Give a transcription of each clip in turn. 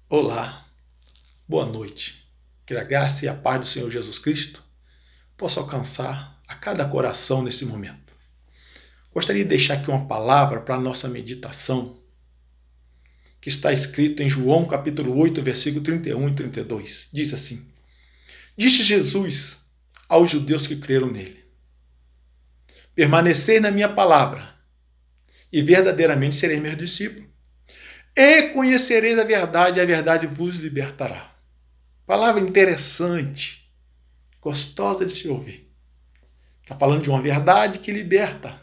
Olá, boa noite. Que a graça e a paz do Senhor Jesus Cristo possa alcançar a cada coração nesse momento. Gostaria de deixar aqui uma palavra para a nossa meditação, que está escrito em João capítulo 8, versículo 31 e 32. Diz assim: Disse Jesus aos judeus que creram nele: Permaneceis na minha palavra, e verdadeiramente sereis meus discípulos. E conhecereis a verdade, e a verdade vos libertará. Palavra interessante, gostosa de se ouvir. Está falando de uma verdade que liberta.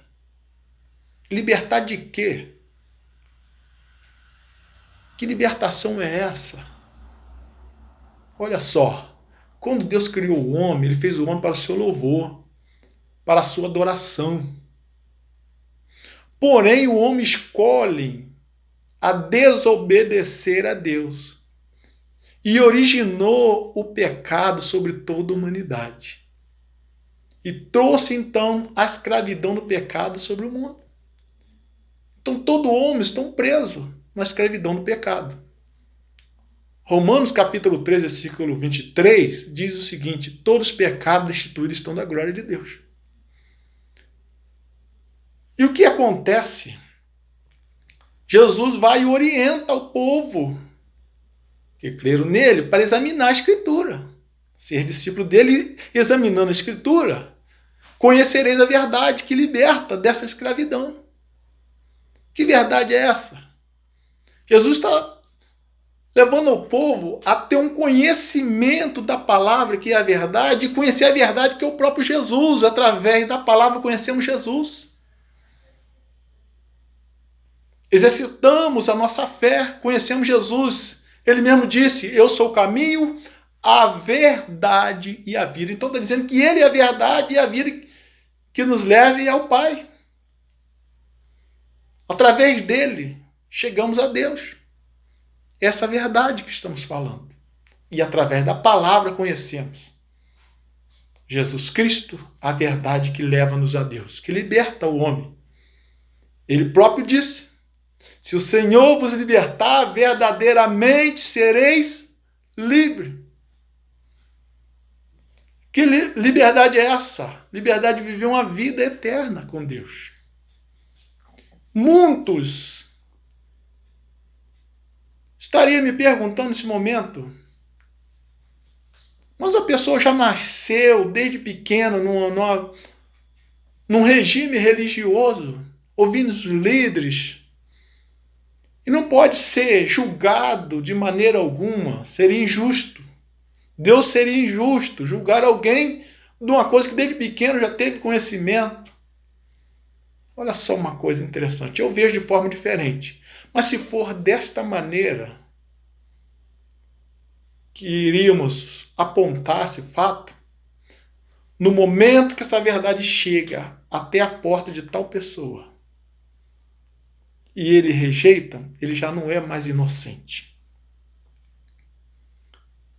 Libertar de quê? Que libertação é essa? Olha só, quando Deus criou o homem, ele fez o homem para o seu louvor, para a sua adoração. Porém, o homem escolhe a desobedecer a Deus e originou o pecado sobre toda a humanidade. E trouxe, então, a escravidão do pecado sobre o mundo. Então, todo homem está preso na escravidão do pecado. Romanos capítulo 3, versículo 23, diz o seguinte: todos os pecados destituídos estão da glória de Deus. E o que acontece? Jesus vai e orienta o povo que creram nele para examinar a Escritura. Ser discípulo dele, examinando a Escritura, conhecereis a verdade que liberta dessa escravidão. Que verdade é essa? Jesus está levando o povo a ter um conhecimento da palavra, que é a verdade, e conhecer a verdade, que é o próprio Jesus. Através da palavra conhecemos Jesus. Exercitamos a nossa fé, conhecemos Jesus. Ele mesmo disse: eu sou o caminho, a verdade e a vida. Então está dizendo que ele é a verdade e a vida que nos leva ao Pai. Através dele, chegamos a Deus. Essa verdade que estamos falando. E através da palavra conhecemos Jesus Cristo, a verdade que leva-nos a Deus, que liberta o homem. Ele próprio disse: se o Senhor vos libertar, verdadeiramente sereis livres. Que liberdade é essa? Liberdade de viver uma vida eterna com Deus. Muitos estariam me perguntando nesse momento: mas a pessoa já nasceu desde pequena num regime religioso, ouvindo os líderes, e não pode ser julgado de maneira alguma. Seria injusto. Deus seria injusto julgar alguém de uma coisa que desde pequeno já teve conhecimento. Olha só uma coisa interessante. Eu vejo de forma diferente. Mas se for desta maneira que iríamos apontar esse fato, no momento que essa verdade chega até a porta de tal pessoa e ele rejeita, ele já não é mais inocente.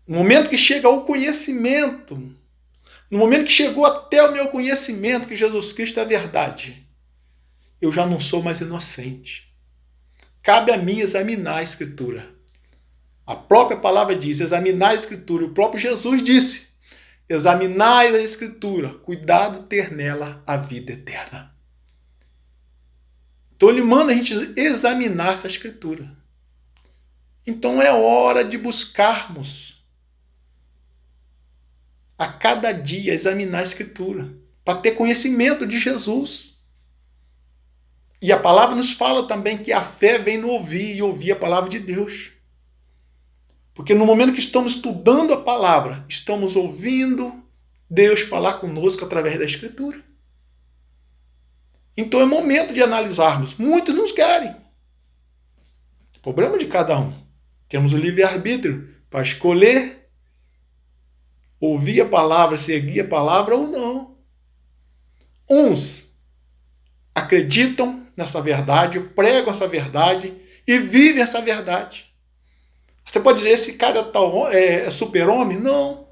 No momento que chega ao conhecimento, no momento que chegou até o meu conhecimento que Jesus Cristo é a verdade, eu já não sou mais inocente. Cabe a mim examinar a Escritura. A própria palavra diz: examinar a Escritura. O próprio Jesus disse: examinai a Escritura, cuidado ter nela a vida eterna. Então ele manda a gente examinar essa Escritura. Então é hora de buscarmos a cada dia examinar a Escritura, para ter conhecimento de Jesus. E a palavra nos fala também que a fé vem no ouvir, e ouvir a palavra de Deus. Porque no momento que estamos estudando a palavra, estamos ouvindo Deus falar conosco através da Escritura. Então é momento de analisarmos. Muitos não querem. Problema de cada um. Temos o livre-arbítrio para escolher ouvir a palavra, seguir a palavra ou não. Uns acreditam nessa verdade, pregam essa verdade e vivem essa verdade. Você pode dizer: esse cara é super-homem? Não.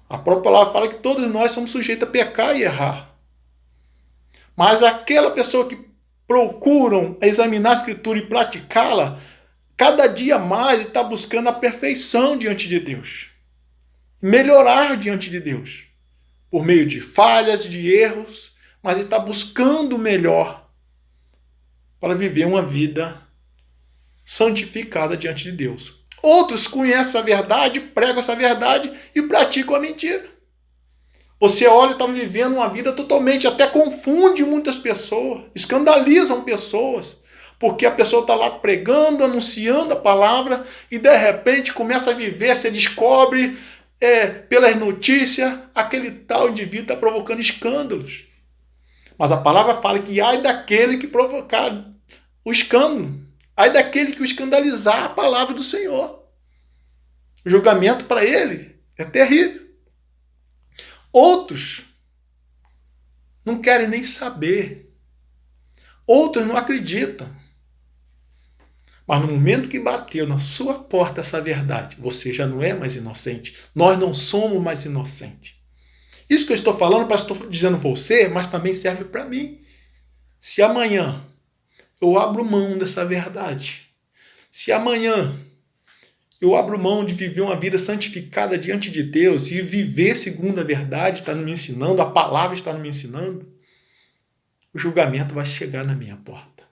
A própria palavra fala que todos nós somos sujeitos a pecar e errar. Mas aquela pessoa que procuram examinar a Escritura e praticá-la, Cada dia mais ele está buscando a perfeição diante de Deus. Melhorar diante de Deus. Por meio de falhas, de erros, mas ele está buscando o melhor para viver uma vida santificada diante de Deus. Outros conhecem a verdade, pregam essa verdade e praticam a mentira. Você olha e está vivendo uma vida totalmente, até confunde muitas pessoas, escandalizam pessoas, porque a pessoa está lá pregando, anunciando a palavra e de repente começa a viver, você descobre pelas notícias, aquele tal indivíduo está provocando escândalos. Mas a palavra fala que ai daquele que provocar o escândalo, ai daquele que o escandalizar a palavra do Senhor. O julgamento para ele é terrível. Outros não querem nem saber. Outros não acreditam. Mas no momento que bateu na sua porta essa verdade, você já não é mais inocente. Nós não somos mais inocentes. Isso que eu estou falando, estou dizendo você, mas também serve para mim. Se amanhã eu abro mão dessa verdade, se amanhã eu abro mão de viver uma vida santificada diante de Deus e viver segundo a verdade está me ensinando, a palavra está me ensinando, o julgamento vai chegar na minha porta.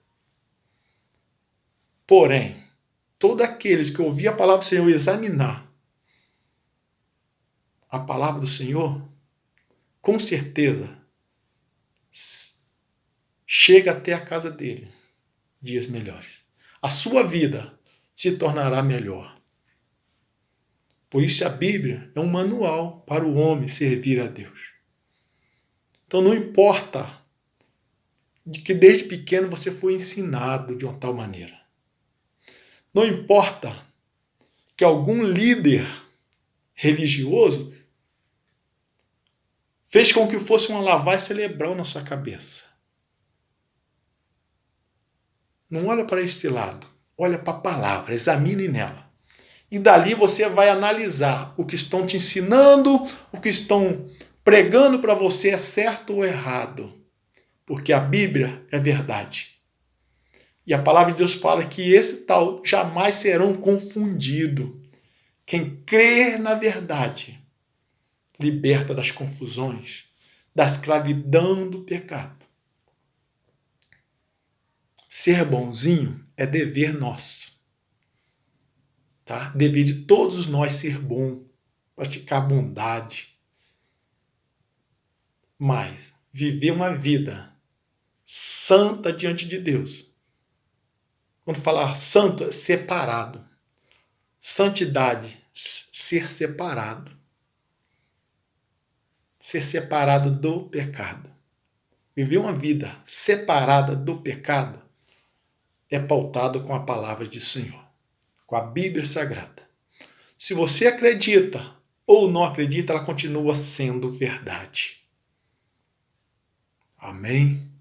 Porém, todos aqueles que ouvir a palavra do Senhor e examinar a palavra do Senhor, com certeza, chega até a casa dele dias melhores. A sua vida se tornará melhor. Por isso a Bíblia é um manual para o homem servir a Deus. Então não importa de que desde pequeno você foi ensinado de uma tal maneira. Não importa que algum líder religioso fez com que fosse uma lavagem cerebral na sua cabeça. Não olha para este lado, olha para a palavra, examine nela. E dali você vai analisar o que estão te ensinando, o que estão pregando para você é certo ou errado. Porque a Bíblia é verdade. E a palavra de Deus fala que esse tal jamais serão confundidos. Quem crer na verdade liberta das confusões, da escravidão do pecado. Ser bonzinho é dever nosso. Tá? Dever de todos nós ser bom, praticar bondade. Mas viver uma vida santa diante de Deus. Quando falar santo, é separado. Santidade, ser separado. Ser separado do pecado. Viver uma vida separada do pecado é pautado com a palavra do Senhor, com a Bíblia Sagrada. Se você acredita ou não acredita, ela continua sendo verdade. Amém?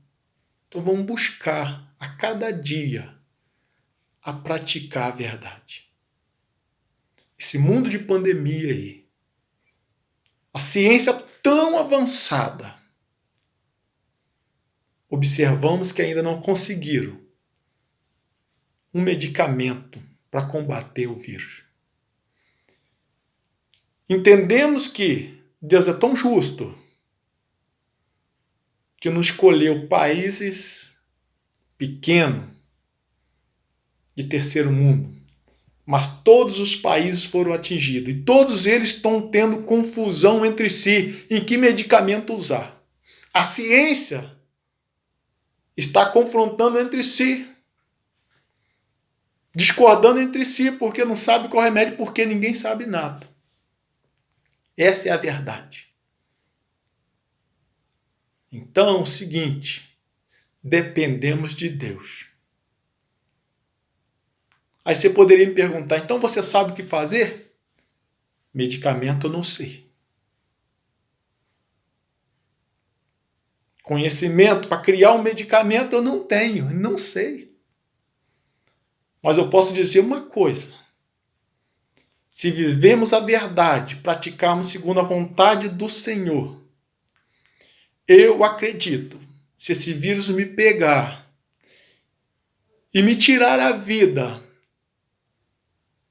Então vamos buscar a cada dia a praticar a verdade. Esse mundo de pandemia aí, a ciência tão avançada, observamos que ainda não conseguiram um medicamento para combater o vírus. Entendemos que Deus é tão justo que não escolheu países pequenos de terceiro mundo, mas todos os países foram atingidos e todos eles estão tendo confusão entre si em que medicamento usar. A ciência está confrontando entre si, discordando entre si, porque não sabe qual remédio, porque ninguém sabe nada. Essa é a verdade. Então, é o seguinte, dependemos de Deus. Aí você poderia me perguntar, então você sabe o que fazer? Medicamento eu não sei. Conhecimento para criar um medicamento eu não tenho, não sei. Mas eu posso dizer uma coisa. Se vivemos a verdade, praticarmos segundo a vontade do Senhor, eu acredito, se esse vírus me pegar e me tirar a vida,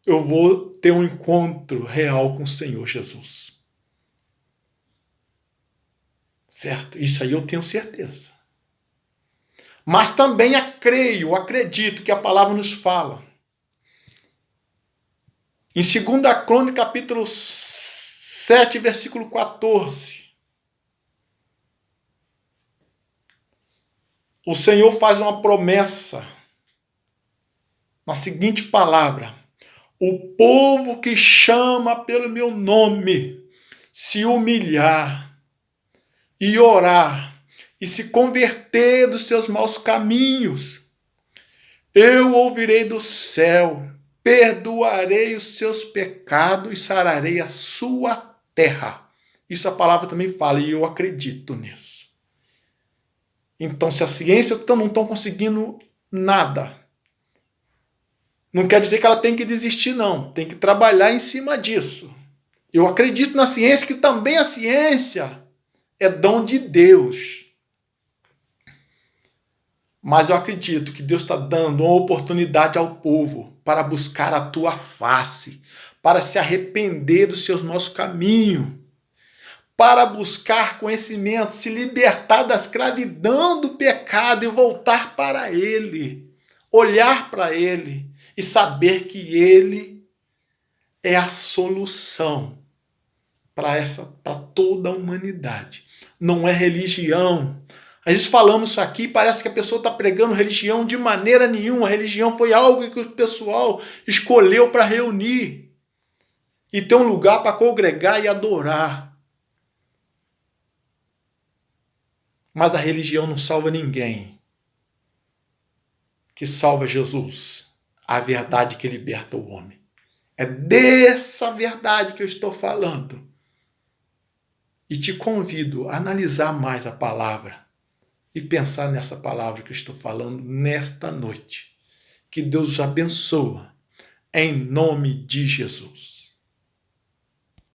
eu vou ter um encontro real com o Senhor Jesus. Certo? Isso aí eu tenho certeza. Mas também acredito que a palavra nos fala. Em 2 Crônicas, capítulo 7, versículo 14. O Senhor faz uma promessa na seguinte palavra: o povo que chama pelo meu nome se humilhar e orar e se converter dos seus maus caminhos, eu ouvirei do céu, perdoarei os seus pecados e sararei a sua terra. Isso a palavra também fala e eu acredito nisso. Então, se a ciência não está conseguindo nada, não quer dizer que ela tem que desistir, não. Tem que trabalhar em cima disso. Eu acredito na ciência, que também a ciência é dom de Deus. Mas eu acredito que Deus está dando uma oportunidade ao povo para buscar a tua face, para se arrepender dos seus maus caminhos, para buscar conhecimento, se libertar da escravidão do pecado e voltar para Ele, olhar para Ele e saber que Ele é a solução para toda a humanidade. Não é religião. Às vezes falamos isso aqui, parece que a pessoa está pregando religião. De maneira nenhuma. A religião foi algo que o pessoal escolheu para reunir e ter um lugar para congregar e adorar. Mas a religião não salva ninguém. Que salva Jesus, a verdade que liberta o homem. É dessa verdade que eu estou falando. E te convido a analisar mais a palavra e pensar nessa palavra que eu estou falando nesta noite. Que Deus os abençoe, em nome de Jesus.